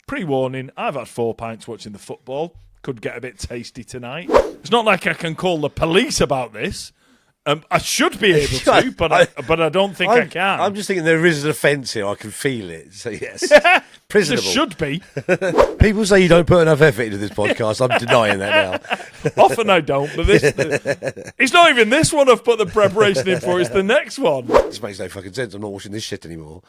Pre-warning, I've had 4 pints watching the football. Could get a bit tasty tonight. It's not like I can call the police about this. I should be able to, but I don't think I can. I'm just thinking there is an offence here. I can feel it. So, yes. Prisonable. There should be. People say you don't put enough effort into this podcast. I'm denying that now. Often I don't, but it's not even this one I've put the preparation in for. It's the next one. This makes no fucking sense. I'm not watching this shit anymore.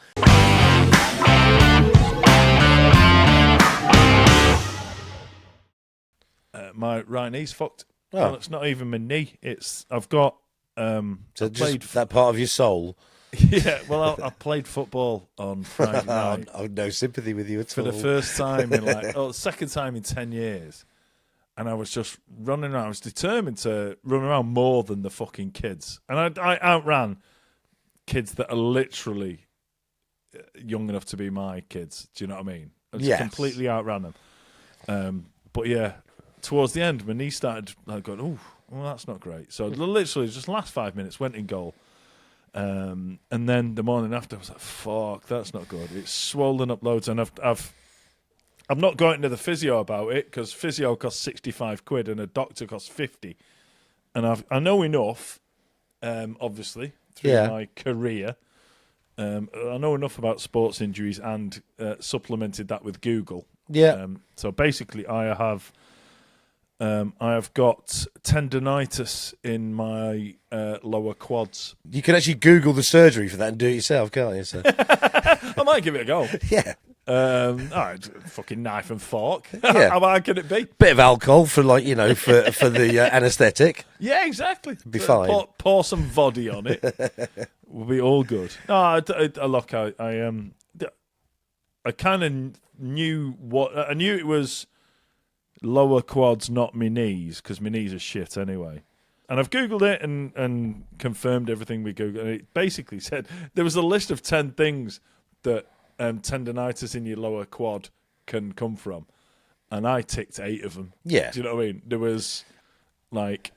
My right knee's fucked. Oh. Well, it's not even my knee. I've got. So just that part of your soul. Yeah, well, I played football on Friday night. I've no sympathy with you at all. For the first time in second time in 10 years. And I was just running around. I was determined to run around more than the fucking kids. And I outran kids that are literally young enough to be my kids. Do you know what I mean? I just completely outran them. But yeah, towards the end, my knee started going, oh, well, that's not great. So literally just last 5 minutes, went in goal. And then the morning after, I was like, fuck, that's not good. It's swollen up loads. And I've not going to the physio about it because physio costs 65 quid and a doctor costs 50. And I know enough, obviously, through my career. I know enough about sports injuries and supplemented that with Google. Yeah. So basically, I have got tendinitis in my lower quads. You can actually Google the surgery for that and do it yourself, can't you? So. I might give it a go. Yeah. All right, fucking knife and fork. Yeah. How hard can it be? Bit of alcohol for for the anaesthetic. Yeah, exactly. Be fine. Pour some voddy on it. We'll be all good. No, look, I kind of knew I knew it was lower quads, not my knees, because my knees are shit anyway. And I've Googled it and confirmed everything we Googled. And it basically said there was a list of 10 things that tendinitis in your lower quad can come from. And I ticked 8 of them. Yeah. Do you know what I mean? There was like,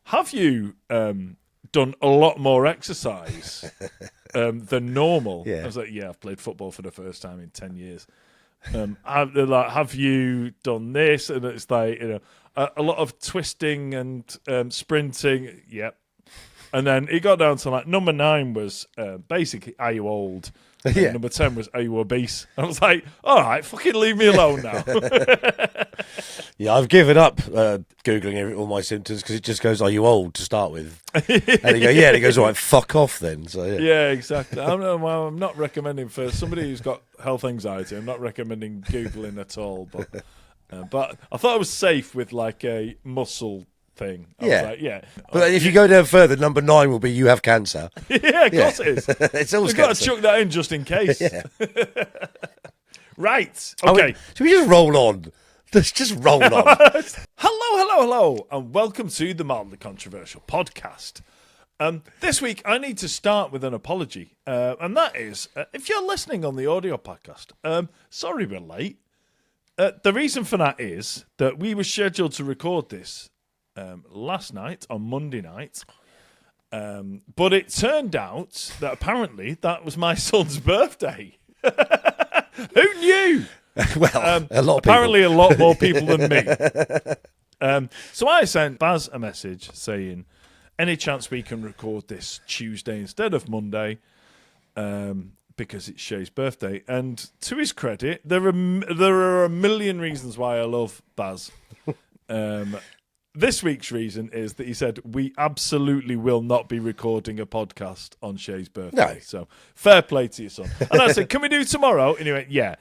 have you done a lot more exercise than normal? Yeah. I was like, yeah, I've played football for the first time in 10 years. Have you done this? And it's like, a lot of twisting and sprinting. Yep. And then it got down to like number 9 was basically, are you old? Yeah. Number 10 was, are you obese? I was like, all right, fucking leave me alone now. Yeah, I've given up Googling all my symptoms because it just goes, are you old to start with? And you go, yeah, and it goes, all right, fuck off then. So yeah, exactly. I'm not recommending for somebody who's got health anxiety, I'm not recommending Googling at all. But I thought it was safe with like a muscle thing. I was like, yeah. But if you go down further, number 9 will be you have cancer. Yeah, of course it is. It's always We've got to chuck that in just in case. Yeah. Right. Okay. Should we just roll on? Let's just roll on. Hello, and welcome to the Mildly Controversial podcast. This week, I need to start with an apology, and that is, if you're listening on the audio podcast, sorry we're late. The reason for that is that we were scheduled to record this last night, on Monday night, but it turned out that apparently that was my son's birthday. Who knew? Well, a lot of apparently a lot more people than me. So I sent Baz a message saying, any chance we can record this Tuesday instead of Monday, because it's Shay's birthday. And to his credit, there are a million reasons why I love Baz. This week's reason is that he said, we absolutely will not be recording a podcast on Shay's birthday. No. So fair play to your son. And I said, can we do it tomorrow? And he went, yeah.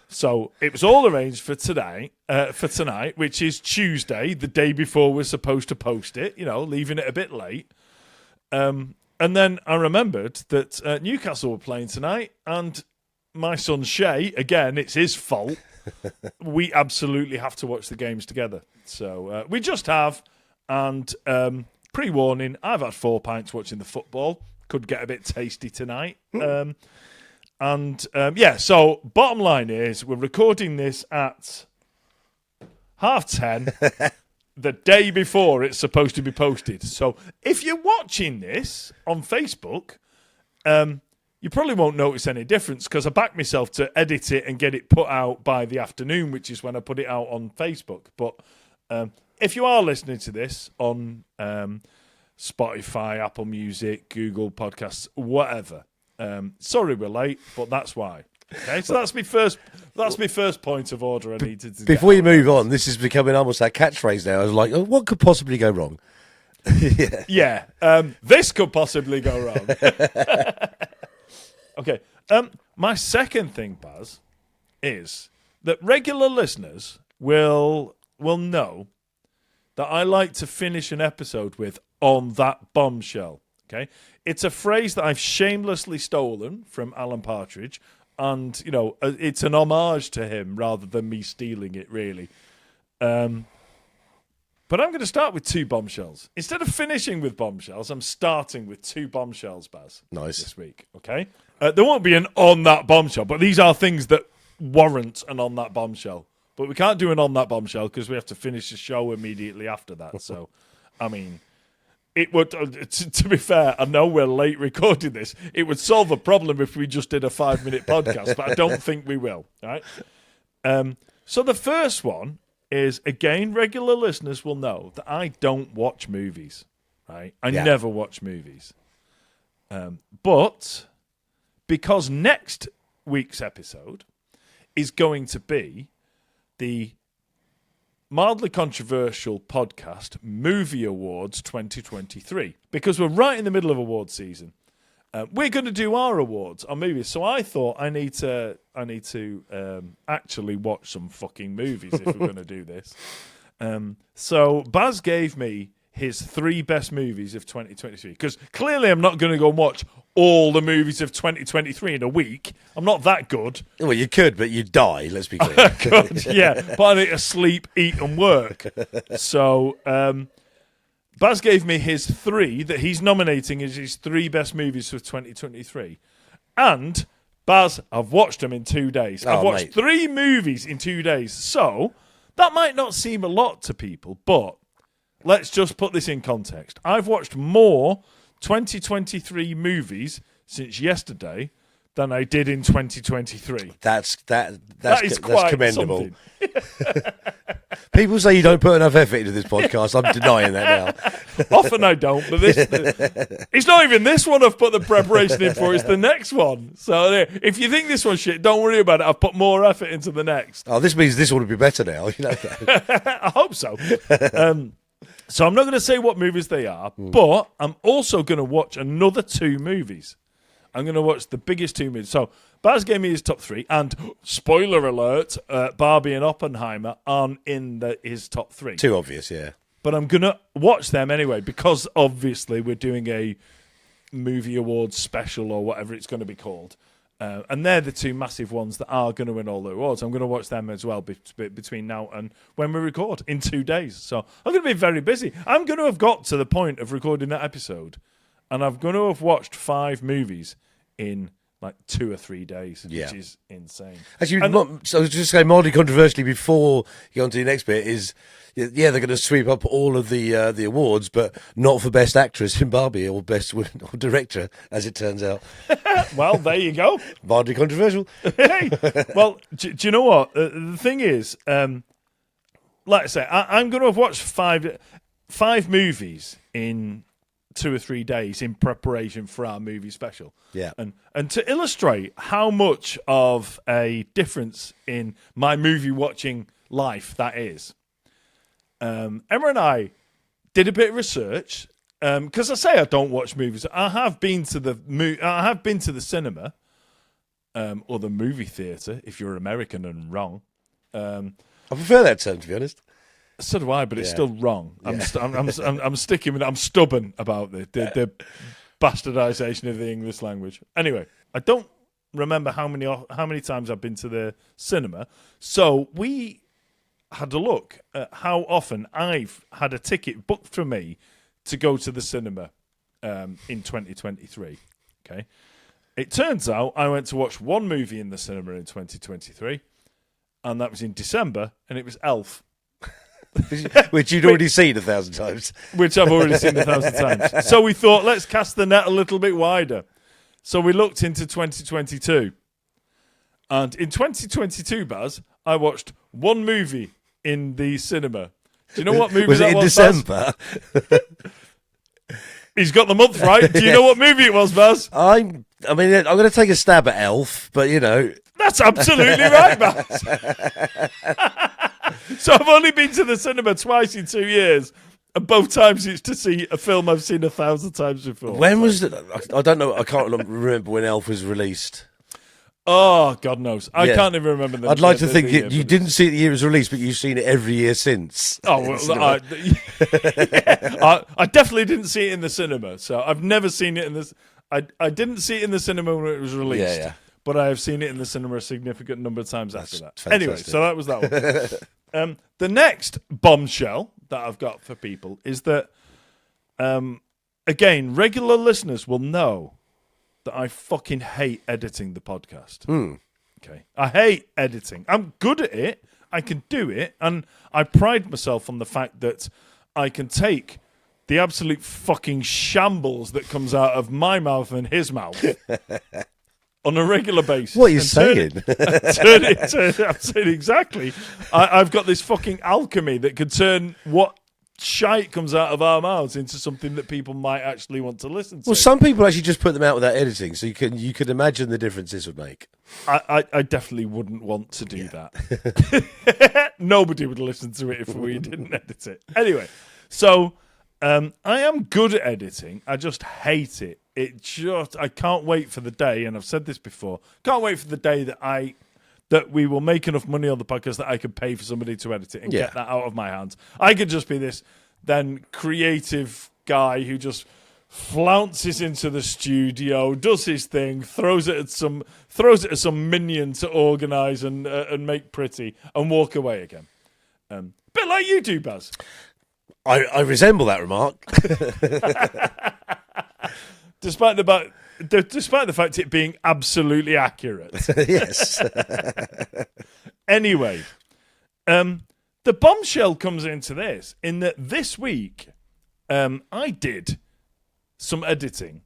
So it was all arranged for tonight, which is Tuesday, the day before we're supposed to post it, leaving it a bit late. And then I remembered that Newcastle were playing tonight, and my son Shay, again, it's his fault. We absolutely have to watch the games together. So we just have, and pre-warning, I've had 4 pints watching the football. Could get a bit tasty tonight. So bottom line is we're recording this at 10:30, the day before it's supposed to be posted. So if you're watching this on Facebook, you probably won't notice any difference because I back myself to edit it and get it put out by the afternoon, which is when I put it out on Facebook. But if you are listening to this on Spotify, Apple Music, Google Podcasts, whatever, sorry we're late, but that's why. Okay, so that's my first point of order I needed to Before you move on, this is becoming almost that catchphrase now. I was like, oh, what could possibly go wrong? Yeah, this could possibly go wrong. Okay, my second thing, Baz, is that regular listeners will know that I like to finish an episode with "on that bombshell." Okay, it's a phrase that I've shamelessly stolen from Alan Partridge. And, you know, it's an homage to him rather than me stealing it, really. But I'm going to start with 2 bombshells. Instead of finishing with bombshells, I'm starting with 2 bombshells, Baz. Nice. This week, okay? There won't be an on that bombshell, but these are things that warrant an on that bombshell. But we can't do an on that bombshell because we have to finish the show immediately after that. So, I mean... It would, to be fair, I know we're late recording this. It would solve a problem if we just did a 5-minute podcast, but I don't think we will. All right. So the first one is, again, regular listeners will know that I don't watch movies. Right? I never watch movies. But because next week's episode is going to be the mildly controversial podcast Movie Awards 2023, because we're right in the middle of award season. We're going to do our awards on movies, so I thought I need to actually watch some fucking movies if we're going to do this. So Baz gave me his 3 best movies of 2023, because clearly I'm not going to go and watch all the movies of 2023 in a week. I'm not that good. Well, you could, but you'd die, let's be clear. God, yeah, but I need to sleep, eat and work. So Baz gave me his 3 that he's nominating as his 3 best movies for 2023. And, Baz, I've watched them in 2 days. I've watched 3 movies in 2 days. So, that might not seem a lot to people, but let's just put this in context. I've watched more 2023 movies since yesterday than I did in 2023. That's quite commendable. People say you don't put enough effort into this podcast. I'm denying that now. Often I don't, but it's not even this one I've put the preparation in for, it's the next one. So if you think this one's shit, don't worry about it. I've put more effort into the next. Oh, this means this one will be better now. You know? I hope so. So I'm not going to say what movies they are, but I'm also going to watch another 2 movies. I'm going to watch the biggest 2 movies. So Baz gave me his top 3, and spoiler alert, Barbie and Oppenheimer aren't in his top 3. Too obvious, yeah. But I'm going to watch them anyway, because obviously we're doing a movie awards special or whatever it's going to be called. And they're the 2 massive ones that are going to win all the awards. I'm going to watch them as well between now and when we record in 2 days. So I'm going to be very busy. I'm going to have got to the point of recording that episode, and I'm going to have watched 5 movies in like 2 or 3 days, which is insane. Actually, so I was just saying, mildly controversially, before you go on to the next bit, is they're going to sweep up all of the awards, but not for Best Actress in Barbie or Best or Director, as it turns out. Well, there you go. Mildly controversial. Hey, well, do you know what? The thing is, like I say, I'm going to have watched 5 movies in 2 or 3 days in preparation for our movie special. Yeah. And to illustrate how much of a difference in my movie watching life that is, Emma and I did a bit of research, because I say I don't watch movies. I have been to the cinema, or the movie theatre, if you're American and wrong. I prefer that term, to be honest. So do I, but it's still wrong. Yeah. I'm sticking with it. I'm stubborn about the bastardization of the English language. Anyway, I don't remember how many times I've been to the cinema. So we had a look at how often I've had a ticket booked for me to go to the cinema in 2023. Okay, it turns out I went to watch 1 movie in the cinema in 2023, and that was in December, and it was Elf. Which you'd already seen 1,000 times. Which I've already seen 1,000 times. So we thought, let's cast the net a little bit wider. So we looked into 2022. And in 2022, Baz, I watched one movie in the cinema. Do you know what movie was that it in was, December? Baz? He's got the month right. Do you know what movie it was, Baz? I'm going to take a stab at Elf, but That's absolutely right, Baz. So I've only been to the cinema twice in 2 years, and both times it's to see a film I've seen 1,000 times before. When was it? I don't know. I can't remember when Elf was released. Oh, God knows. I can't even remember. I'd like to think you didn't see it the year it was released, but you've seen it every year since. Oh, well, I definitely didn't see it in the cinema. So I've never seen it in this. I didn't see it in the cinema when it was released. Yeah. But I have seen it in the cinema a significant number of times after that. Fantastic. Anyway, so that was that one. The next bombshell that I've got for people is that, again, regular listeners will know that I fucking hate editing the podcast. Okay. I hate editing. I'm good at it. I can do it. And I pride myself on the fact that I can take the absolute fucking shambles that comes out of my mouth and his mouth on a regular basis. What are you saying? I'm saying exactly. I've got this fucking alchemy that could turn what shite comes out of our mouths into something that people might actually want to listen to. Well, some people actually just put them out without editing, so you could imagine the difference this would make. I definitely wouldn't want to do that. Nobody would listen to it if we didn't edit it. Anyway, so I am good at editing. I just hate it. I can't wait for the day, and I've said this before, can't wait for the day that we will make enough money on the podcast that I could pay for somebody to edit it and get that out of my hands. I could just be this then creative guy who just flounces into the studio, does his thing, throws it at some minion to organise and make pretty, and walk away again. Bit like you do, Baz. I resemble that remark. Despite the fact it being absolutely accurate. Yes. Anyway, the bombshell comes into this in that this week I did some editing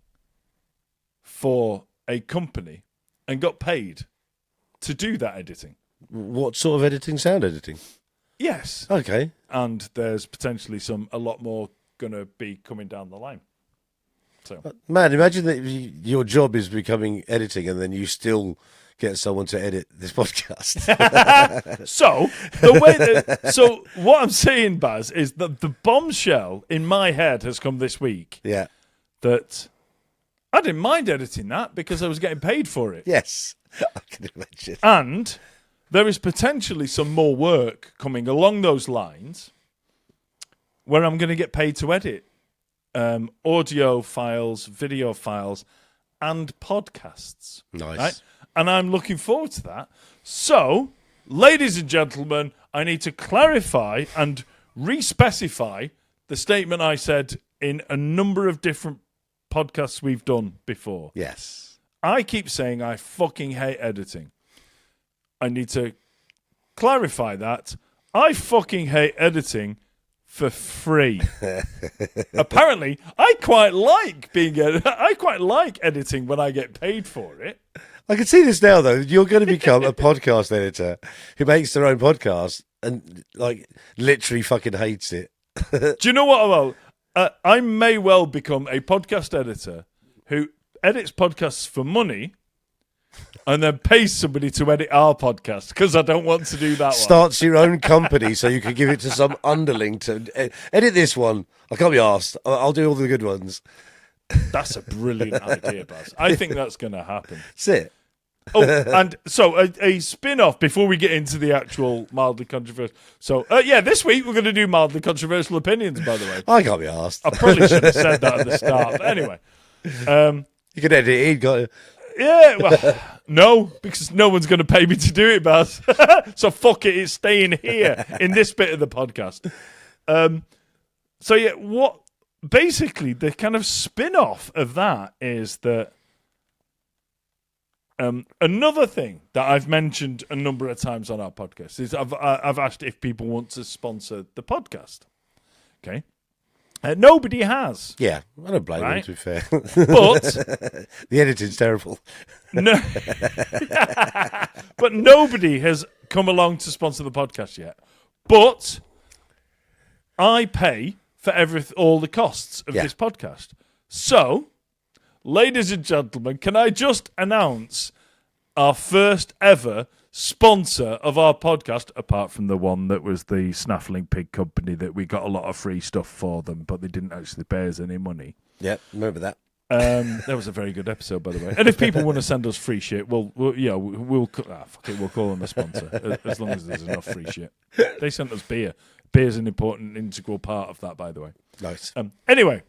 for a company and got paid to do that editing. What sort of editing? Sound editing? Yes. Okay. And there's potentially a lot more going to be coming down the line. So, man, imagine that your job is becoming editing, and then you still get someone to edit this podcast. So what I'm saying, Baz, is that the bombshell in my head has come this week. Yeah. That I didn't mind editing that because I was getting paid for it. Yes, I can imagine. And there is potentially some more work coming along those lines where I'm going to get paid to edit audio files, video files, and podcasts. Nice. Right? And I'm looking forward to that. So, ladies and gentlemen, I need to clarify and re-specify the statement I said in a number of different podcasts we've done before. Yes. I keep saying I fucking hate editing. I need to clarify that. I fucking hate editing for free. Apparently, I quite like editing when I get paid for it. I can see this now, though. You're going to become a podcast editor who makes their own podcast and, literally fucking hates it. Do you know what? I may well become a podcast editor who edits podcasts for money and then pays somebody to edit our podcast because I don't want to do that. Starts your own company so you can give it to some underling to edit this one. I can't be asked. I'll do all the good ones. That's a brilliant idea, Baz. I think that's going to happen. That's it. Oh, and so a spin-off before we get into the actual mildly controversial. So, this week we're going to do mildly controversial opinions, by the way. I can't be asked. I probably should have said that at the start. But anyway. You can edit it in, yeah, well, no, because no one's going to pay me to do it, Baz. So fuck it, it's staying here in this bit of the podcast. Basically, the kind of spin-off of that is that another thing that I've mentioned a number of times on our podcast is I've asked if people want to sponsor the podcast. Okay. Nobody has. Yeah, I don't blame them, Right. to be fair. But The editing's terrible. no, but nobody has come along to sponsor the podcast yet. But I pay for all the costs of this podcast. So, ladies and gentlemen, can I just announce our first ever sponsor of our podcast, apart from the one that was the Snaffling Pig Company that we got a lot of free stuff for them, but they didn't actually pay us any money. Yeah, remember that. That was a very good episode, by the way. And if people want to send us free shit, we'll call them a sponsor as long as there's enough free shit. They sent us beer. Beer's an important integral part of that, by the way. Nice. Anyway,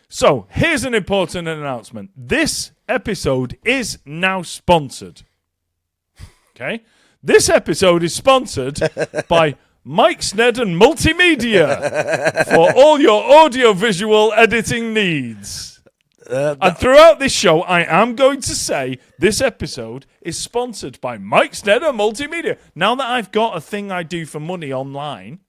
so here's an important announcement. This episode is now sponsored. Okay? This episode is sponsored by Mike Snedden Multimedia for all your audio-visual editing needs. And throughout this show, I am going to say this episode is sponsored by Mike Snedden Multimedia. Now that I've got a thing I do for money online,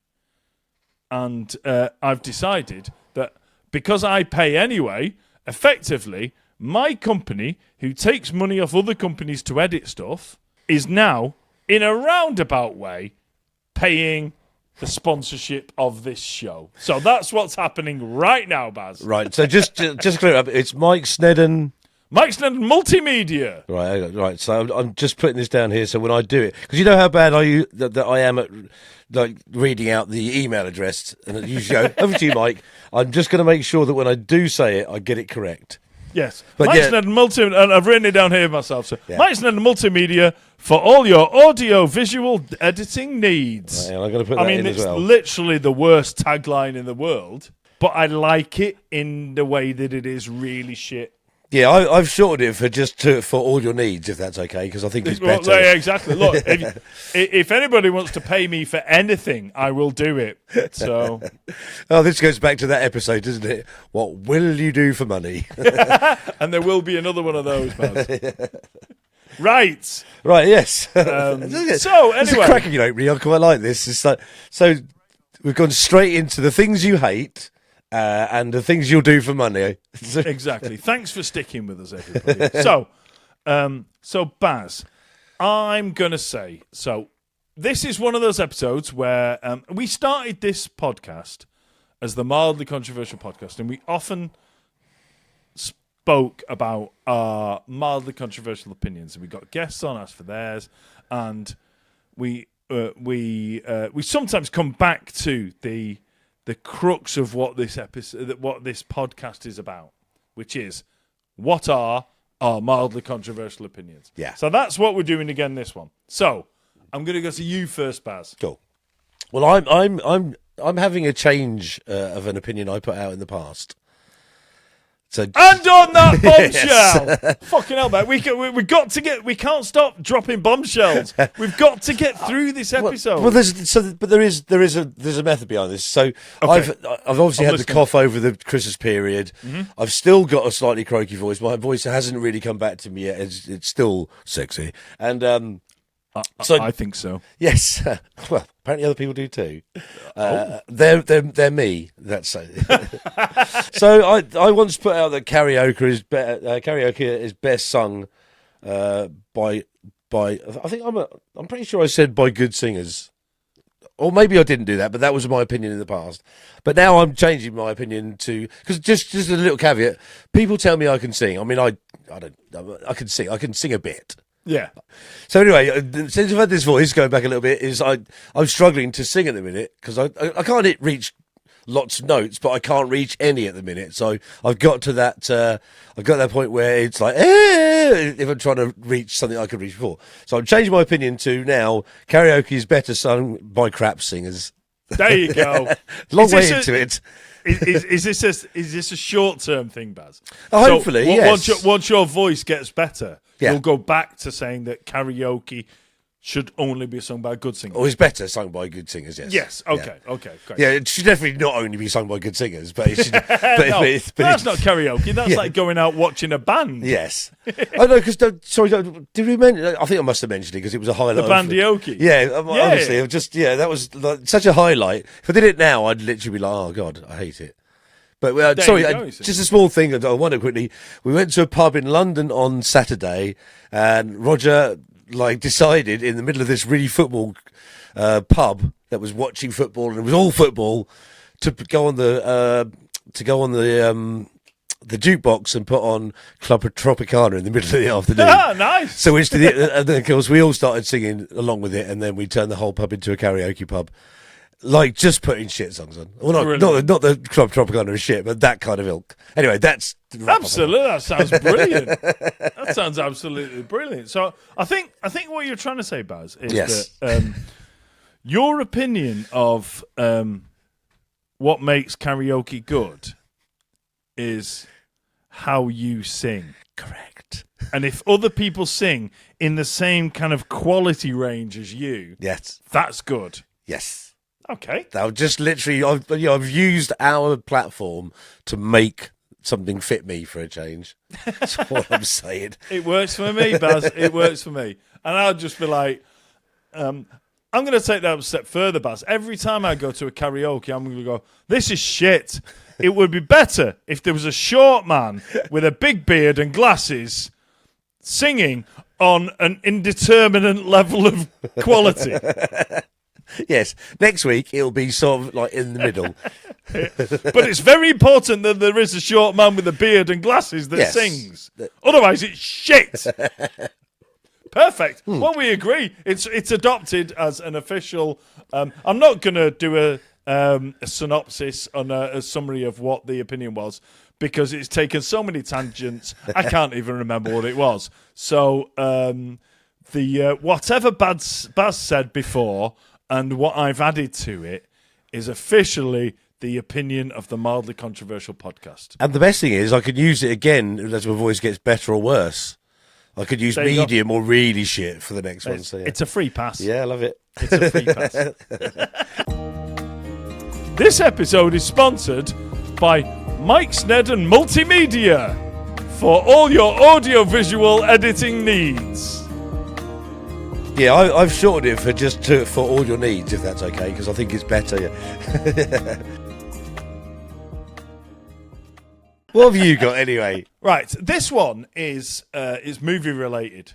and I've decided that because I pay anyway, effectively, my company, who takes money off other companies to edit stuff, is now, in a roundabout way, paying the sponsorship of this show. So that's what's happening right now, Baz. Right, so just clear it up. It's Mike Snedden. Mike Snedden Multimedia. Right. So I'm just putting this down here. So when I do it, because you know how bad that I am at like reading out the email address, and you go over to you, Mike. I'm just going to make sure that when I do say it, I get it correct. Yes, Mike Snedden Multimedia, and I've written it down here myself. So Mike Snedden Multimedia for all your audio-visual editing needs. Right, I'm going to put that in as well. It's literally the worst tagline in the world, but I like it in the way that it is really shit. Yeah, I've shortened it for all your needs, if that's okay, because I think it's better. Well, yeah, exactly. Look, if anybody wants to pay me for anything, I will do it. So, this goes back to that episode, doesn't it? What will you do for money? And there will be another one of those, Baz. Right. Yes. So It's anyway, a cracking opening. I quite like this. It's like, so we've gone straight into the things you hate. And the things you'll do for money. Exactly. Thanks for sticking with us, everybody. So Baz, I'm going to say, so this is one of those episodes where we started this podcast as the Mildly Controversial Podcast, and we often spoke about our mildly controversial opinions, and we got guests on, asked for theirs, and we sometimes come back to the crux of what this episode, what this podcast is about, which is what are our mildly controversial opinions. Yeah. So that's what we're doing again this one. So I'm going to go to you first, Baz. Cool. Well, I'm having a change of an opinion I put out in the past. So, and on that bombshell, fucking hell, man, we can't stop dropping bombshells. We've got to get through this episode. Well, there is a method behind this. So Okay. I've obviously had the cough over the Christmas period. Mm-hmm. I've still got a slightly croaky voice. My voice hasn't really come back to me yet. It's still sexy, and so I think so. Yes. Well, apparently other people do too. They're me. That's so. So I once put out that karaoke is best sung by I think I'm pretty sure I said by good singers. Or maybe I didn't do that, but that was my opinion in the past. But now I'm changing my opinion to, because just a little caveat. People tell me I can sing. I mean, I can sing. I can sing a bit. Yeah. So anyway, since I've had this voice going back a little bit, I'm struggling to sing at the minute because I can't reach lots of notes, but I can't reach any at the minute. So I've got to that point where it's like if I'm trying to reach something I could reach before. So I'm changing my opinion to now karaoke is better sung by crap singers. There you go. Long way into it. Is this a short term thing, Baz? Hopefully, yes. Once your voice gets better, yeah, you'll go back to saying that karaoke should only be sung by good singers. Or is better sung by good singers, yes. Yes, okay, great. Yeah, it should definitely not only be sung by good singers, but it should... that's not karaoke, that's like going out watching a band. Yes. I know, because, did we mention... I think I must have mentioned it, because it was a highlight. The bandioke. Yeah, honestly, that was like, such a highlight. If I did it now, I'd literally be like, oh, God, I hate it. But There sorry, you go, you see. just a small thing. I wonder quickly. We went to a pub in London on Saturday, and Roger decided in the middle of this really football pub that was watching football, and it was all football, to go on the jukebox and put on Club Tropicana in the middle of the afternoon. Ah, nice. So and then of course we all started singing along with it, and then we turned the whole pub into a karaoke pub. Just putting shit songs on. Well, not the Club Tropicana is shit, but that kind of ilk. Anyway, that's absolutely. That sounds brilliant. That sounds absolutely brilliant. So I think what you're trying to say, Baz, is that your opinion of what makes karaoke good is how you sing. Correct. And if other people sing in the same kind of quality range as you, Yes, that's good. yes. Okay. I've just literally, I've used our platform to make something fit me for a change. That's what I'm saying. It works for me, Baz. It works for me. And I'll just be like, I'm going to take that a step further, Baz. Every time I go to a karaoke, I'm going to go, this is shit. It would be better if there was a short man with a big beard and glasses singing on an indeterminate level of quality. Yes, next week it'll be sort of like in the middle. But it's very important that there is a short man with a beard and glasses that sings. Otherwise, it's shit. Perfect. Well, we agree. It's adopted as an official. I'm not going to do a synopsis on a summary of what the opinion was, because it's taken so many tangents, I can't even remember what it was. So the whatever Baz said before and what I've added to it is officially the opinion of the Mildly Controversial podcast. And the best thing is I could use it again as my voice gets better or worse. I could use medium or really shit for the next one. So, yeah. It's a free pass. Yeah, I love it. It's a free pass. This episode is sponsored by Mike Snedden Multimedia for all your audio-visual editing needs. Yeah, I've shortened it for all your needs, if that's okay, because I think it's better. Yeah. What have you got anyway? Right, this one is movie related,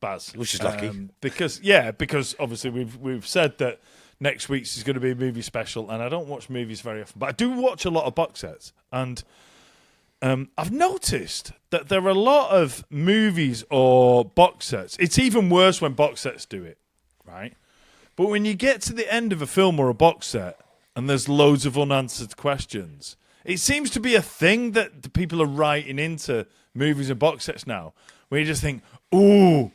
Baz, Which is lucky, because obviously we've said that next week's is going to be a movie special, and I don't watch movies very often, but I do watch a lot of box sets, and I've noticed that there are a lot of movies or box sets. It's even worse when box sets do it, right? But when you get to the end of a film or a box set and there's loads of unanswered questions, it seems to be a thing that the people are writing into movies and box sets now, where you just think, what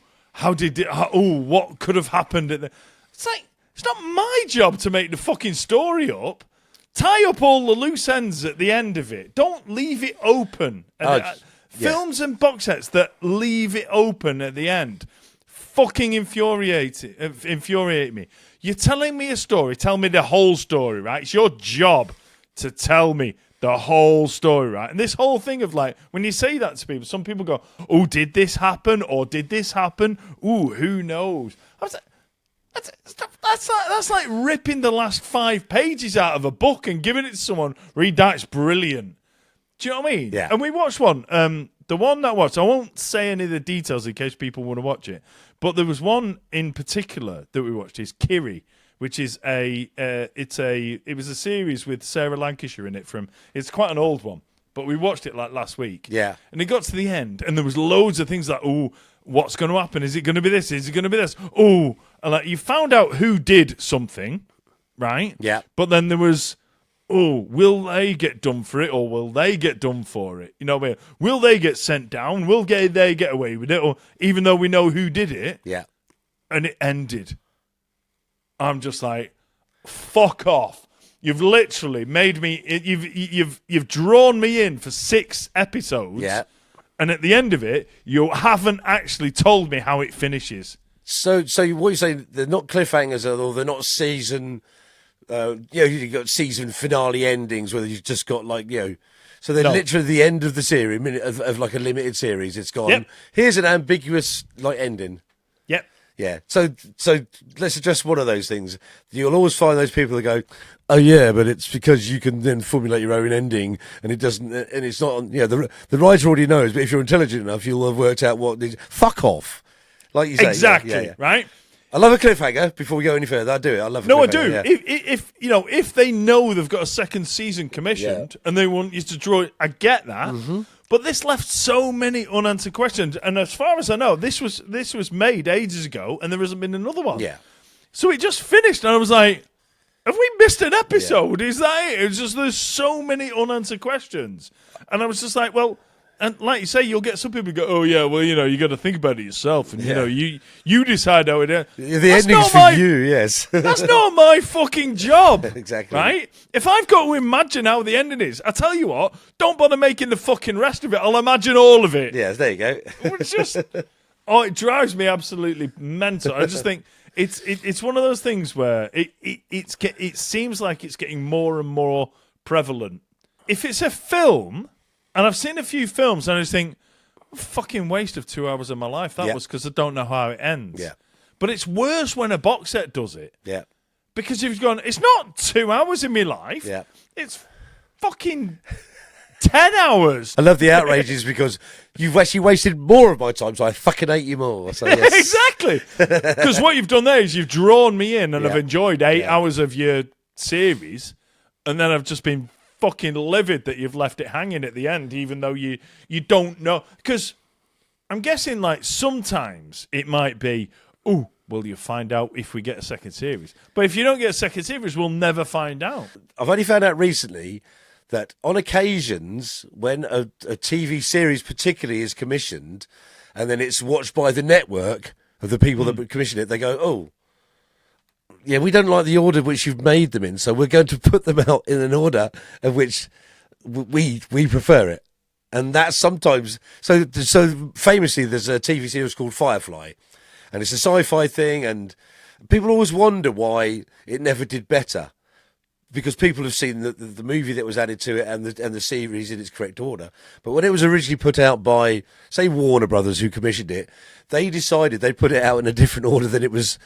could have happened? It's like, it's not my job to make the fucking story up. Tie up all the loose ends at the end of it. Don't leave it open. Films and box sets that leave it open at the end fucking infuriate me. You're telling me a story. Tell me the whole story, right? It's your job to tell me the whole story, right? And this whole thing of like, when you say that to people, some people go, oh, did this happen? Or did this happen? Ooh, who knows? I was like, that's like ripping the last 5 pages out of a book and giving it to someone. Read that, it's brilliant. Do you know what I mean? Yeah. And we watched one. The one that I watched, I won't say any of the details in case people want to watch it, but there was one in particular that we watched. Is Kiri, which is it was a series with Sarah Lancashire in it. It's quite an old one, but we watched it like last week. Yeah. And it got to the end, and there was loads of things like, oh, what's going to happen? Is it going to be this? Is it going to be this? Oh, and like you found out who did something, right? Yeah. But then there was, oh, will they get done for it, or will they get done for it? You know, will they get sent down? Will they get away with it? Or even though we know who did it, Yeah. and it ended. I'm just like, fuck off. You've literally made me. You've drawn me in for 6 episodes. Yeah. And at the end of it, you haven't actually told me how it finishes. So what you're saying? They're not cliffhangers, or they're not season. You've got season finale endings where you've just got So they're literally the end of the series, of like a limited series. It's gone. Yep. Here's an ambiguous ending. Yep. Yeah. So let's address one of those things. You'll always find those people that go, "Oh yeah, but it's because you can then formulate your own ending, and it doesn't, and it's not." Yeah, the writer already knows, but if you're intelligent enough, you'll have worked out what. Fuck off, like you say. Exactly. Right. I love a cliffhanger. Before we go any further, I do it. I love. No, I do. Yeah. If they know they've got a second season commissioned and they want you to draw it, I get that. Mm-hmm. But this left so many unanswered questions, and as far as I know, this was made ages ago, and there hasn't been another one. Yeah. So it just finished, and I was like, "Have we missed an episode? Is that it?" It's just there's so many unanswered questions, and I was just like, "Well." And like you say, you'll get some people who go, "Oh yeah, well you got to think about it yourself, and you decide how it ends." The ending's for you, yes. That's not my fucking job, exactly. Right? If I've got to imagine how the ending is, I tell you what, don't bother making the fucking rest of it. I'll imagine all of it. Yes, there you go. It's just, it drives me absolutely mental. I just think it's one of those things where it seems like it's getting more and more prevalent. If it's a film. And I've seen a few films, and I just think, fucking waste of 2 hours of my life. That was because I don't know how it ends. Yeah. But it's worse when a box set does it. Yeah. Because you've gone, it's not 2 hours in my life. Yeah. It's fucking 10 hours. I love the outrages because you've actually wasted more of my time, so I fucking hate you more. So, yes. Exactly. Because what you've done there is you've drawn me in, and I've enjoyed 8 hours of your series, and then I've just been fucking livid that you've left it hanging at the end, even though you don't know. Because I'm guessing, like, sometimes it might be, "Oh, well, you'll find out if we get a second series." But if you don't get a second series, we'll never find out. I've only found out recently that on occasions, when a TV series particularly is commissioned, and then it's watched by the network of the people that commissioned it, they go, "Oh, yeah, we don't like the order which you've made them in, so we're going to put them out in an order of which we prefer it." And that's sometimes so famously. There's a TV series called Firefly, and it's a sci-fi thing, and people always wonder why it never did better. Because people have seen the movie that was added to it and the series in its correct order. But when it was originally put out by, say, Warner Brothers, who commissioned it, they decided they'd put it out in a different order than it was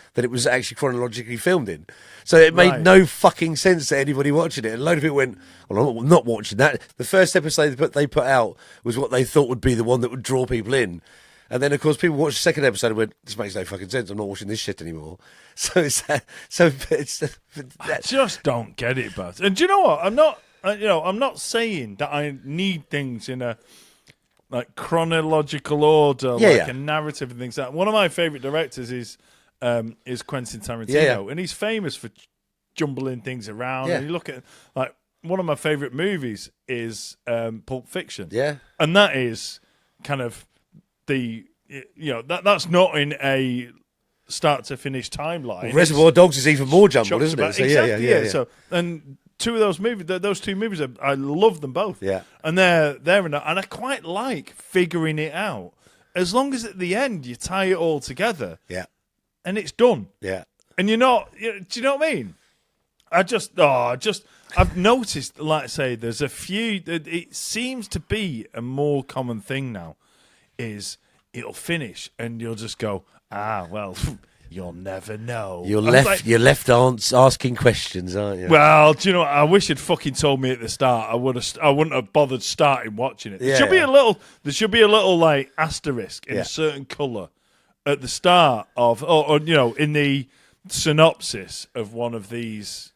actually chronologically filmed in. So it made no fucking sense to anybody watching it. And a load of people went, "Well, I'm not watching that." The first episode they put out was what they thought would be the one that would draw people in. And then, of course, people watched the second episode and went, "This makes no fucking sense. I'm not watching this shit anymore." So I just don't get it, Buzz. And do you know what? I'm not saying that I need things in a like chronological order, a narrative and things like that. One of my favorite directors is Quentin Tarantino, and he's famous for jumbling things around. Yeah. And you look at like one of my favorite movies is Pulp Fiction. Yeah, and that is kind of that's not in a start to finish timeline. Well, Reservoir Dogs is even more jumbled, isn't it? So exactly, yeah. So, and two of those movies, those two movies, I love them both. Yeah, and they're and I quite like figuring it out. As long as at the end you tie it all together. Yeah, and it's done. Yeah, and you're not. Do you know what I mean? I've noticed, like I say, there's a few. It seems to be a more common thing now. Is it'll finish and you'll just go, well, you'll never know. You're left asking questions, aren't you? Well, do you know what? I wish you'd fucking told me at the start. I wouldn't have bothered starting watching it. There should be a little like asterisk in a certain colour at the start of, or in the synopsis of one of these,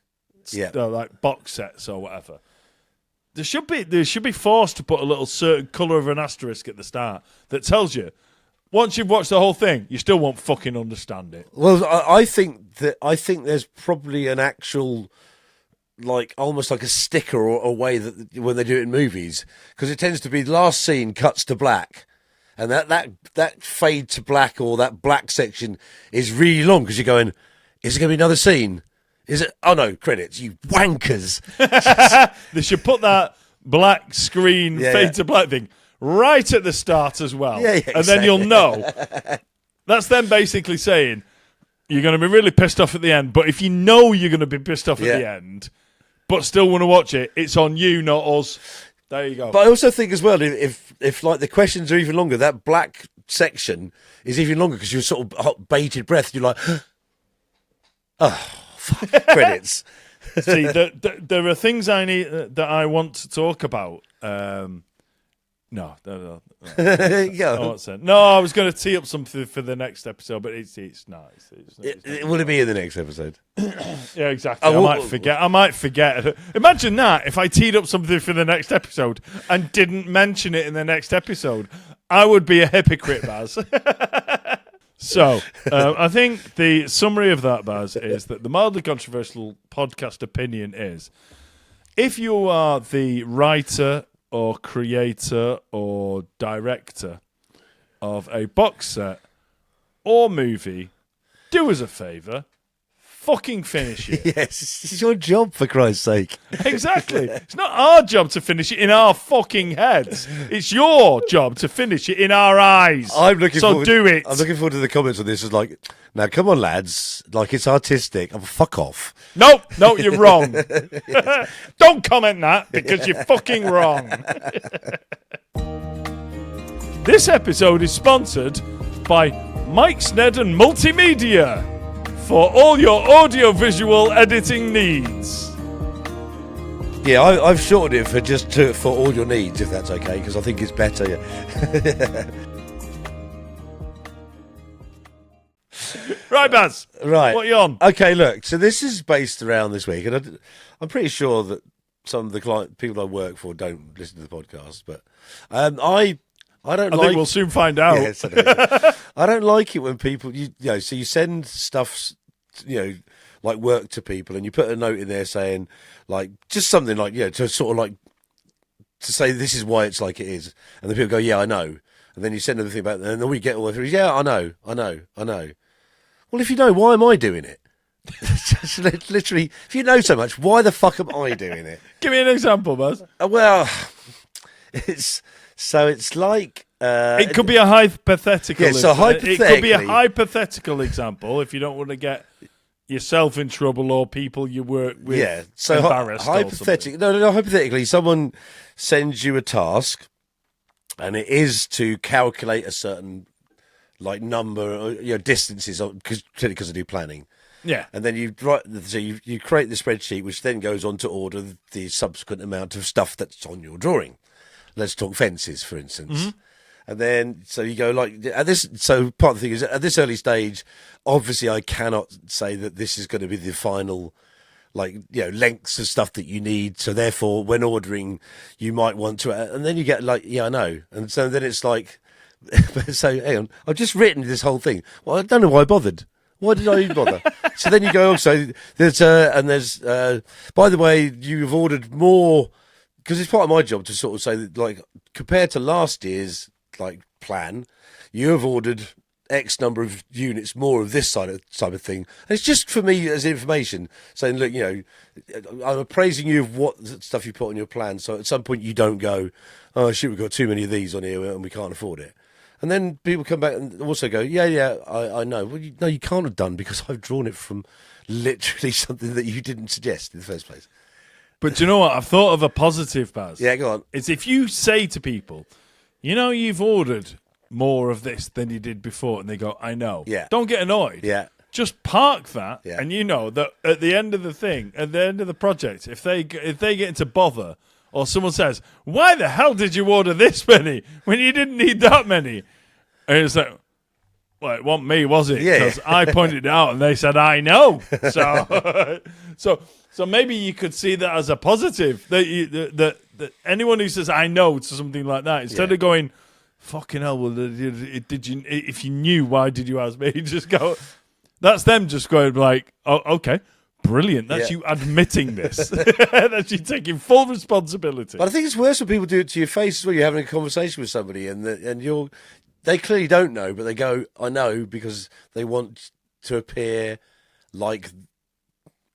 like box sets or whatever. There should be forced to put a little certain colour of an asterisk at the start that tells you once you've watched the whole thing, you still won't fucking understand it. Well, I think there's probably an actual, like almost like a sticker or a way that when they do it in movies, because it tends to be the last scene cuts to black, and that fade to black or that black section is really long because you're going, is it going to be another scene? Is it? Oh no, credits, you wankers. They should put that black screen fade to black thing right at the start as well. And then you'll know. That's them basically saying you're going to be really pissed off at the end, but if you know you're going to be pissed off at the end, but still want to watch it, it's on you, not us. There you go. But I also think as well, if like the questions are even longer, that black section is even longer because you're sort of hot bated breath. You're like, oh, fuck, credits. See, there are things I need that I want to talk about. No, Yeah. I won't say. No, I was going to tee up something for the next episode, but it's not. Will it be in the next episode? Yeah, exactly. I might forget. Imagine that if I teed up something for the next episode and didn't mention it in the next episode. I would be a hypocrite, Baz. So, I think the summary of that, Baz, is that the mildly controversial podcast opinion is, if you are the writer or creator or director of a box set or movie, do us a favour, fucking finish it. Yes, it's your job, for Christ's sake. Exactly. It's not our job to finish it in our fucking heads. It's your job to finish it in our eyes. Do it. I'm looking forward to the comments on this. It's like, now come on, lads. Like, it's artistic. Oh, fuck off. No, you're wrong. Don't comment that because you're fucking wrong. This episode is sponsored by Mike's Ned and Multimedia for all your audio-visual editing needs. Yeah, I've shortened it for all your needs, if that's okay, because I think it's better. Yeah. Right, Baz. Right. What are you on? Okay, look. So this is based around this week, and I'm pretty sure that some of the people I work for don't listen to the podcast, but I don't. I think we'll soon find out. Yes, I don't like it when people so you send stuff, like work to people, and you put a note in there saying like just something like to sort of like to say this is why it's like it is, and then people go, yeah, I know, and then you send them the thing about, and then we get all the things, yeah, I know. Well, if you know, why am I doing it? Just literally, if you know so much, why the fuck am I doing it? Give me an example, Baz. Well, it's like it could be a hypothetical. Yeah, so it could be a hypothetical example if you don't want to get yourself in trouble or people you work with. Yeah, so hypothetically, someone sends you a task, and it is to calculate a certain like number, distances, because I do planning. Yeah, and then you create the spreadsheet, which then goes on to order the subsequent amount of stuff that's on your drawing. Let's talk fences, for instance. Mm-hmm. And then, so you go like at this. So part of the thing is at this early stage, obviously, I cannot say that this is going to be the final, lengths of stuff that you need. So therefore, when ordering, you might want to. And then you get like, yeah, I know. And so then it's like, so hang on, I've just written this whole thing. Well, I don't know why I bothered. Why did I even bother? So then you go, there's by the way, you've ordered more, because it's part of my job to sort of say that, like, compared to last year's, plan, you have ordered X number of units more of this type of thing. And it's just for me as information, saying, look, I'm appraising you of what stuff you put on your plan. So at some point you don't go, oh, shit, we've got too many of these on here and we can't afford it. And then people come back and also go, I know. Well, no, you can't have done, because I've drawn it from literally something that you didn't suggest in the first place. But do you know what? I've thought of a positive, Baz. Yeah, go on. It's if you say to people, you've ordered more of this than you did before, and they go, I know. Yeah. Don't get annoyed. Yeah. Just park that, yeah. And you know that at the end of the thing, at the end of the project, if they get into bother, or someone says, why the hell did you order this many when you didn't need that many? And it's like, well, it wasn't me, was it? Yeah. Because I pointed it out and they said, I know. So maybe you could see that as a positive. That anyone who says, I know, to something like that, instead of going, fucking hell, well, did you? If you knew, why did you ask me? Just go, that's them just going like, oh, okay. Brilliant. That's you admitting this. That's you taking full responsibility. But I think it's worse when people do it to your face as well. You're having a conversation with somebody and they clearly don't know, but they go, I know, because they want to appear like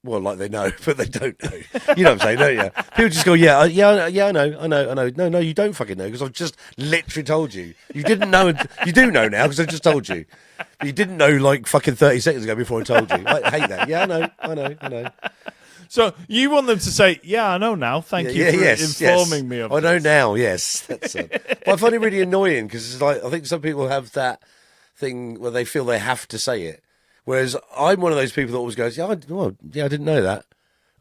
they know, but they don't know. You know what I'm saying, don't you? People just go, I know. No, you don't fucking know, because I've just literally told you. You didn't know. You do know now, because I just told you. But you didn't know like fucking 30 seconds ago before I told you. I hate that. Yeah, I know. So you want them to say, "Yeah, I know now. Thank you for informing me of I know this." now. Yes, that's but I find it really annoying because it's like I think some people have that thing where they feel they have to say it, whereas I'm one of those people that always goes, "Yeah, I didn't know that."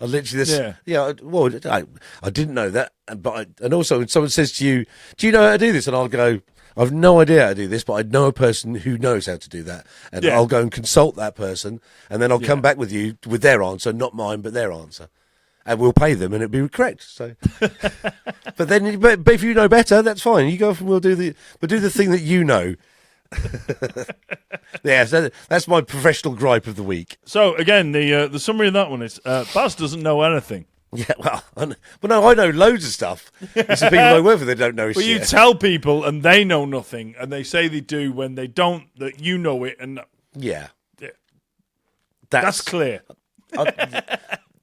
I literally I didn't know that, and also when someone says to you, "Do you know how to do this?" and I'll go, "I've no idea how to do this, but I know a person who knows how to do that," and I'll go and consult that person, and then I'll come back with you with their answer, not mine, but their answer, and we'll pay them, and it'll be correct. So, but if you know better, that's fine. You go off and we'll do the thing that you know. Yeah, so that's my professional gripe of the week. So again, the summary of that one is Baz doesn't know anything. Yeah, well, I know loads of stuff. It's the people I work with that don't know shit. But you tell people and they know nothing, and they say they do when they don't, that you know it. And yeah. That's clear.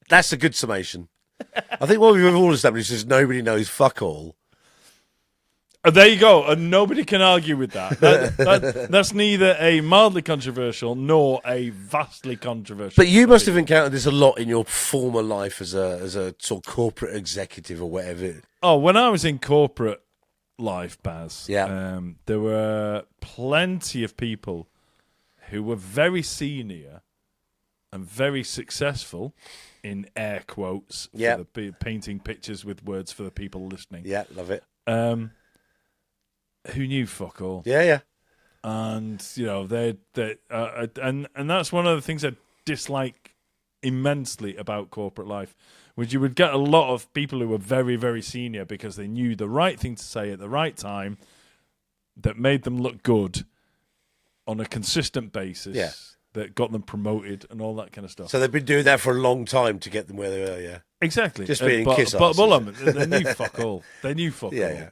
That's a good summation. I think what we've all established is nobody knows fuck all. There you go, and nobody can argue with that. That's neither a mildly controversial nor a vastly controversial. But you must have encountered this a lot in your former life as a sort of corporate executive or whatever. Oh, when I was in corporate life, Baz, yeah. There were plenty of people who were very senior and very successful, in air quotes, for the painting pictures with words for the people listening. Yeah, love it. Who knew fuck all. Yeah. And, you know, and that's one of the things I dislike immensely about corporate life, which you would get a lot of people who were very, very senior because they knew the right thing to say at the right time that made them look good on a consistent basis, that got them promoted and all that kind of stuff. So they've been doing that for a long time to get them where they were, yeah. Exactly. Just being kiss but they knew fuck all. They knew fuck all. Yeah.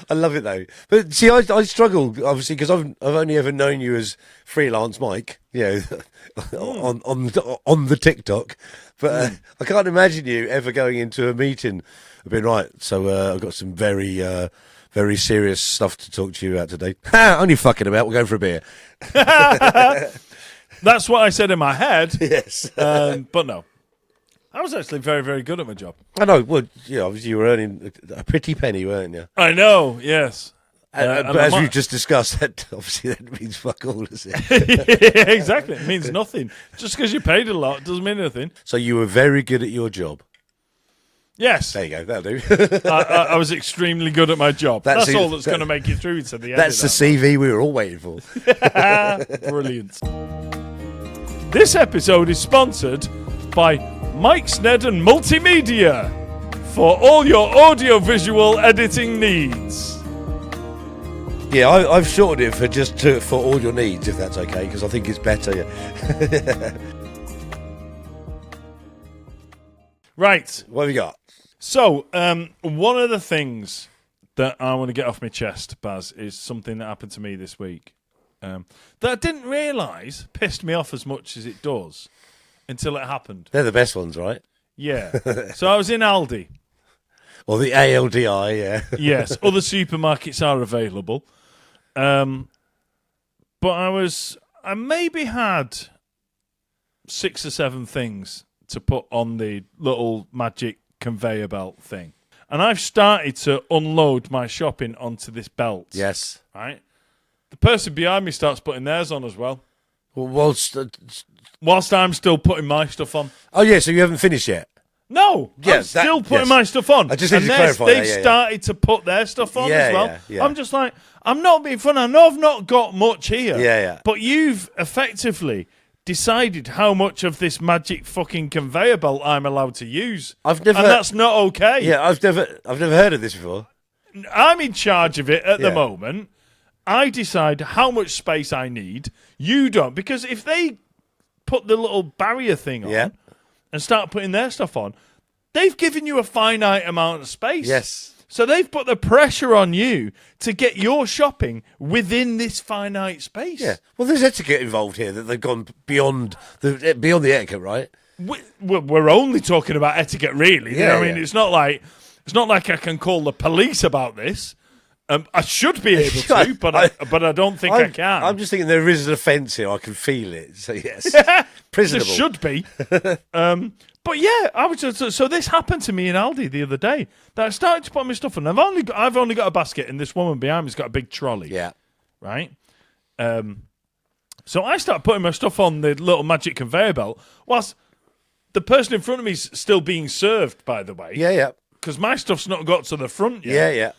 I love it though, but see, I struggle obviously because I've only ever known you as freelance Mike, you know, on the TikTok, but I can't imagine you ever going into a meeting and being right. So I've got some very serious stuff to talk to you about today. Only fucking about. We'll go for a beer. That's what I said in my head. Yes, but no. I was actually very, very good at my job. I know. Well, obviously you were earning a pretty penny, weren't you? I know, yes. But as we've just discussed, that means fuck all, does it? Yeah, exactly. It means nothing. Just because you paid a lot doesn't mean anything. So you were very good at your job. Yes. There you go. That'll do. I was extremely good at my job. That's all that's going to make you through to the end. That's the CV we were all waiting for. Brilliant. This episode is sponsored by Mike Snedden Multimedia for all your audio-visual editing needs. Yeah, I've shortened it for all your needs, if that's okay, because I think it's better. Yeah. Right. What have we got? So, one of the things that I want to get off my chest, Baz, is something that happened to me this week that I didn't realise pissed me off as much as it does. Until it happened. They're the best ones, right? Yeah. So I was in Aldi. Or the ALDI, yeah. Yes. Other supermarkets are available. But I maybe had 6 or 7 things to put on the little magic conveyor belt thing. And I've started to unload my shopping onto this belt. Yes. Right? The person behind me starts putting theirs on as well. Well, whilst I'm still putting my stuff on. Oh, yeah, so you haven't finished yet? No, I'm still putting my stuff on. I just need to clarify they've started to put their stuff on as well. Yeah. I'm just like, I'm not being funny. I know I've not got much here. Yeah. But you've effectively decided how much of this magic fucking conveyor belt I'm allowed to use. And that's not okay. Yeah, I've never heard of this before. I'm in charge of it at the moment. I decide how much space I need. You don't. Because if they put the little barrier thing on and start putting their stuff on, they've given you a finite amount of space. Yes. So they've put the pressure on you to get your shopping within this finite space. Yeah. Well, there's etiquette involved here that they've gone beyond the etiquette, right? We're only talking about etiquette, really. Yeah, I mean, it's not like I can call the police about this. I should be able to, but I don't think I can. I'm just thinking there is an offence here. I can feel it. So yes, prisonable. There should be. But yeah, I was just, so this happened to me in Aldi the other day. That I started to put my stuff on. I've only got a basket, and this woman behind me's got a big trolley. Yeah. Right. So I start putting my stuff on the little magic conveyor belt, whilst the person in front of me's still being served. By the way. Yeah. Because my stuff's not got to the front yet. Yeah.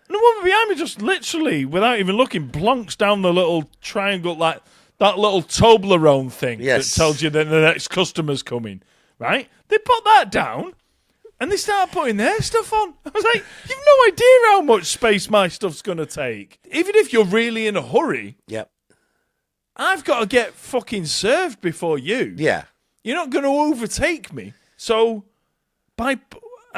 And the woman behind me just literally, without even looking, plonks down the little triangle, like that little Toblerone thing that tells you that the next customer's coming, right? They put that down, and they start putting their stuff on. I was like, you've no idea how much space my stuff's going to take. Even if you're really in a hurry, I've got to get fucking served before you. Yeah. You're not going to overtake me. So, I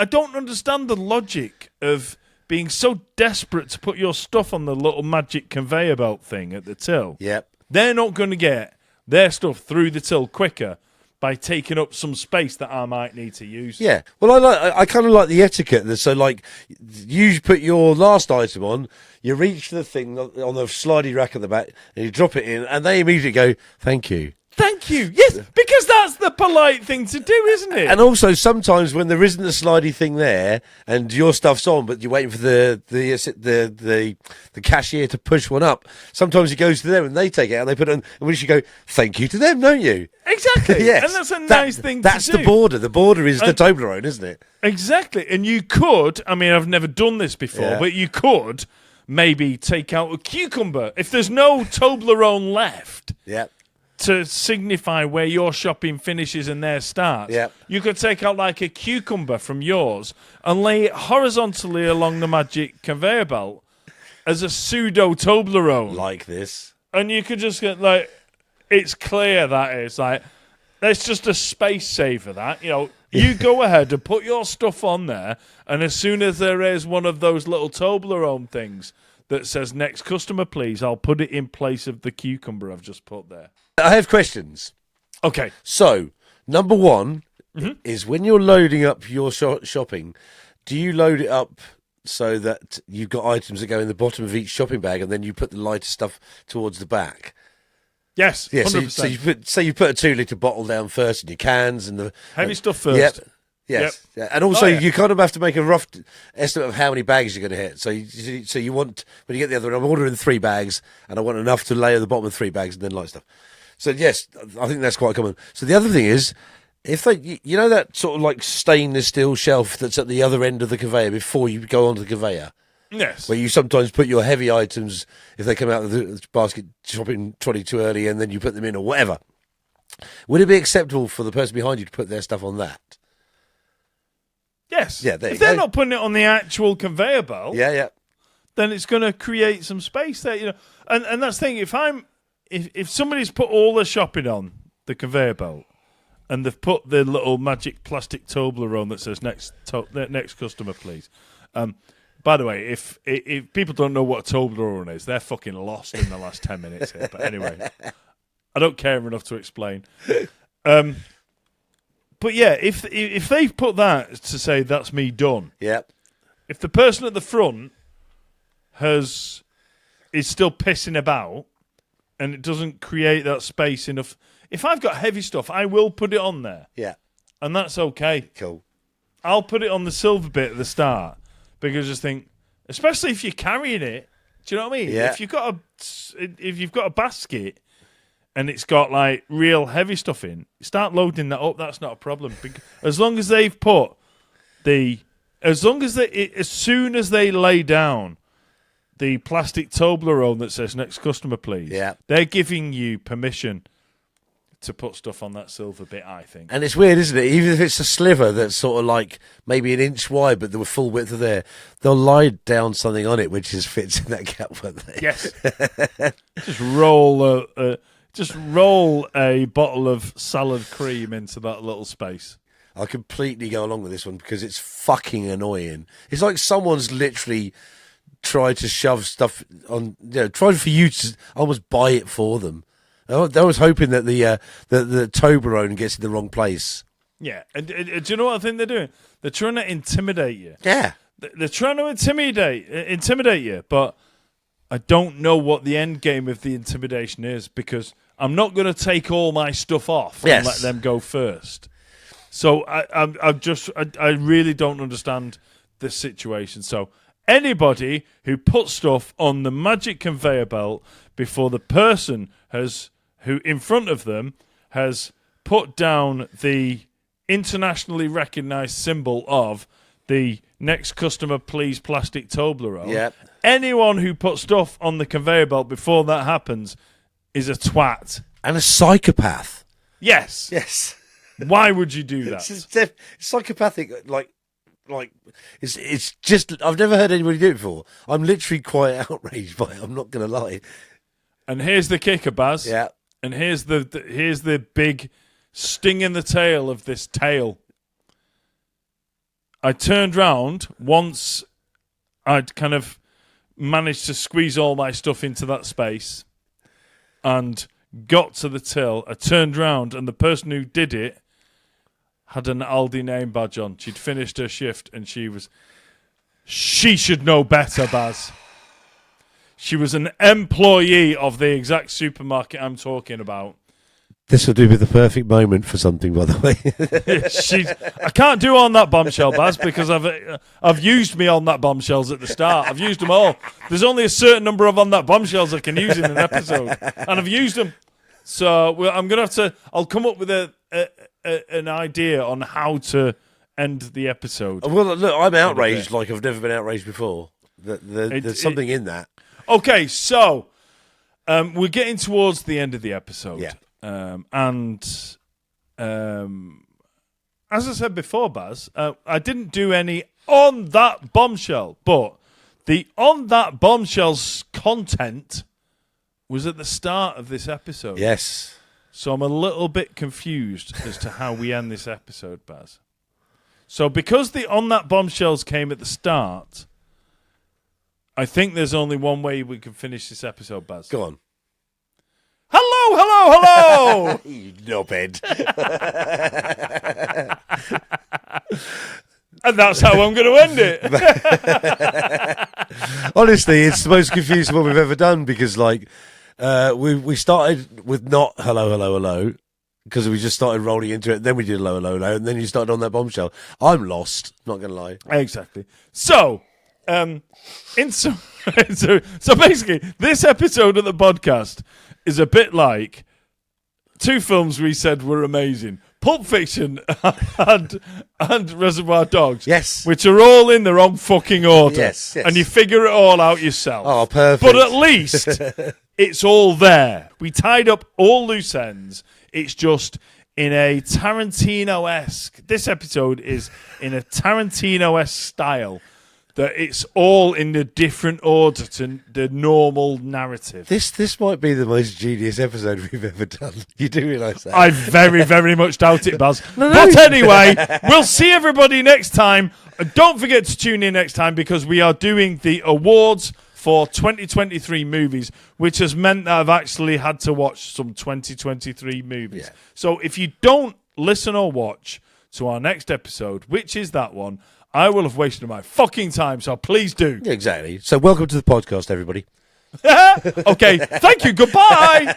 don't understand the logic of being so desperate to put your stuff on the little magic conveyor belt thing at the till. Yep. They're not going to get their stuff through the till quicker by taking up some space that I might need to use. Yeah. Well, I kind of like the etiquette. So, like, you put your last item on, you reach the thing on the slidey rack at the back, and you drop it in, and they immediately go, "Thank you." Thank you. Yes, because that's the polite thing to do, isn't it? And also, sometimes when there isn't a slidey thing there, and your stuff's on, but you're waiting for the cashier to push one up, sometimes it goes to them and they take it out and they put it on, and we should go, "Thank you" to them, don't you? Exactly. Yes. And that's a nice thing to do. That's the border. The border is the Toblerone, isn't it? Exactly. And you could, I mean, I've never done this before, but you could maybe take out a cucumber. If there's no Toblerone left. Yeah. To signify where your shopping finishes and theirs starts, you could take out like a cucumber from yours and lay it horizontally along the magic conveyor belt as a pseudo Toblerone. Like this. And you could just get like, it's clear that it's like, that's just a space saver that, you know, you go ahead and put your stuff on there, and as soon as there is one of those little Toblerone things that says next customer please, I'll put it in place of the cucumber I've just put there. I have questions. Okay. So, number one is when you're loading up your shopping, do you load it up so that you've got items that go in the bottom of each shopping bag and then you put the lighter stuff towards the back? Yes, yeah, 100%. So you put a 2-litre bottle down first and your cans and the... Heavy stuff first. Yep. Yes, yeah. And also you kind of have to make a rough estimate of how many bags you're going to hit. So you want, when you get the other one, I'm ordering 3 bags and I want enough to lay at the bottom of 3 bags and then light stuff. So yes, I think that's quite common. So the other thing is, if they, you know that sort of like stainless steel shelf that's at the other end of the conveyor before you go onto the conveyor? Yes. Where you sometimes put your heavy items, if they come out of the basket shopping trolley too early and then you put them in or whatever. Would it be acceptable for the person behind you to put their stuff on that? Yes. Yeah, if they're not putting it on the actual conveyor belt, then it's going to create some space there. You know, and that's the thing. If somebody's put all their shopping on the conveyor belt and they've put the little magic plastic Toblerone that says next customer, please. By the way, if people don't know what a Toblerone is, they're fucking lost in the last 10 minutes here. But anyway, I don't care enough to explain. But yeah, if they've put that to say that's me done. Yep. If the person at the front is still pissing about and it doesn't create that space enough, if I've got heavy stuff, I will put it on there. Yeah. And that's okay. Cool. I'll put it on the silver bit at the start because I just think, especially if you're carrying it, do you know what I mean? Yeah. If you've got a basket and it's got like real heavy stuff in, start loading that up. That's not a problem. As long as they've put as soon as they lay down the plastic Toblerone that says next customer, please. Yeah. They're giving you permission to put stuff on that silver bit, I think. And it's weird, isn't it? Even if it's a sliver that's sort of like maybe an inch wide, but the full width of there, they'll lie down something on it which just fits in that gap, won't they? Yes. Just roll a bottle of salad cream into that little space. I completely go along with this one because it's fucking annoying. It's like someone's literally tried to shove stuff on, tried for you to almost buy it for them. I was hoping that the Toblerone gets in the wrong place. Yeah, and do you know what I think they're doing? They're trying to intimidate you. Yeah. They're trying to intimidate you, but I don't know what the end game of the intimidation is, because I'm not going to take all my stuff off and let them go first. So I really don't understand this situation. So anybody who puts stuff on the magic conveyor belt before the person who in front of them has put down the internationally recognised symbol of the next customer please plastic Toblerone. Yep. Anyone who puts stuff on the conveyor belt before that happens is a twat. And a psychopath. Yes. Yes. Why would you do that? It's psychopathic, like it's just, I've never heard anybody do it before. I'm literally quite outraged by it, I'm not going to lie. And here's the kicker, Baz. Yeah. And here's the big sting in the tail of this tale. I turned round once I'd kind of managed to squeeze all my stuff into that space and got to the till. I turned round and the person who did it had an Aldi name badge on. She'd finished her shift and she should know better, Baz. She was an employee of the exact supermarket I'm talking about. This will do with the perfect moment for something, by the way. I can't do on that bombshell, Baz, because I've used me on that bombshells at the start. I've used them all. There's only a certain number of on that bombshells I can use in an episode, and I've used them. So I'm gonna have to. I'll come up with an idea on how to end the episode. Well, look, I'm outraged like I've never been outraged before. There's something in that. Okay, so we're getting towards the end of the episode. Yeah. And as I said before, Baz, I didn't do any on that bombshell, but the on that bombshell's content was at the start of this episode. Yes. So I'm a little bit confused as to how we end this episode, Baz. So because the on that bombshells came at the start, I think there's only one way we can finish this episode, Baz. Go on. Hello! You knobhead. And that's how I'm going to end it. Honestly, it's the most confusing one we've ever done, because we started with not hello, because we just started rolling into it, and then we did hello, and then you started on that bombshell. I'm lost, not going to lie. Exactly. So, so basically, this episode of the podcast is a bit like two films we said were amazing: Pulp Fiction and Reservoir Dogs. Yes. Which are all in their own fucking order. Yes. And you figure it all out yourself. Oh, perfect. But at least it's all there. We tied up all loose ends. It's just in a Tarantino-esque. This episode is in a Tarantino-esque style. That it's all in a different order to the normal narrative. This might be the most genius episode we've ever done. You do realise that? I very, very much doubt it, Baz. But anyway, we'll see everybody next time. Don't forget to tune in next time, because we are doing the awards for 2023 movies, which has meant that I've actually had to watch some 2023 movies. Yeah. So if you don't listen or watch to our next episode, which is that one, I will have wasted my fucking time, so please do. Yeah, exactly. So welcome to the podcast, everybody. Okay, thank you, goodbye.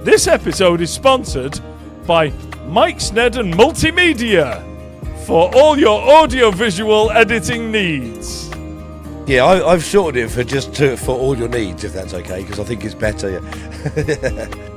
This episode is sponsored by Mike Snedden Multimedia for all your audio-visual editing needs. Yeah, I've shortened it for all your needs, if that's okay, because I think it's better. Yeah.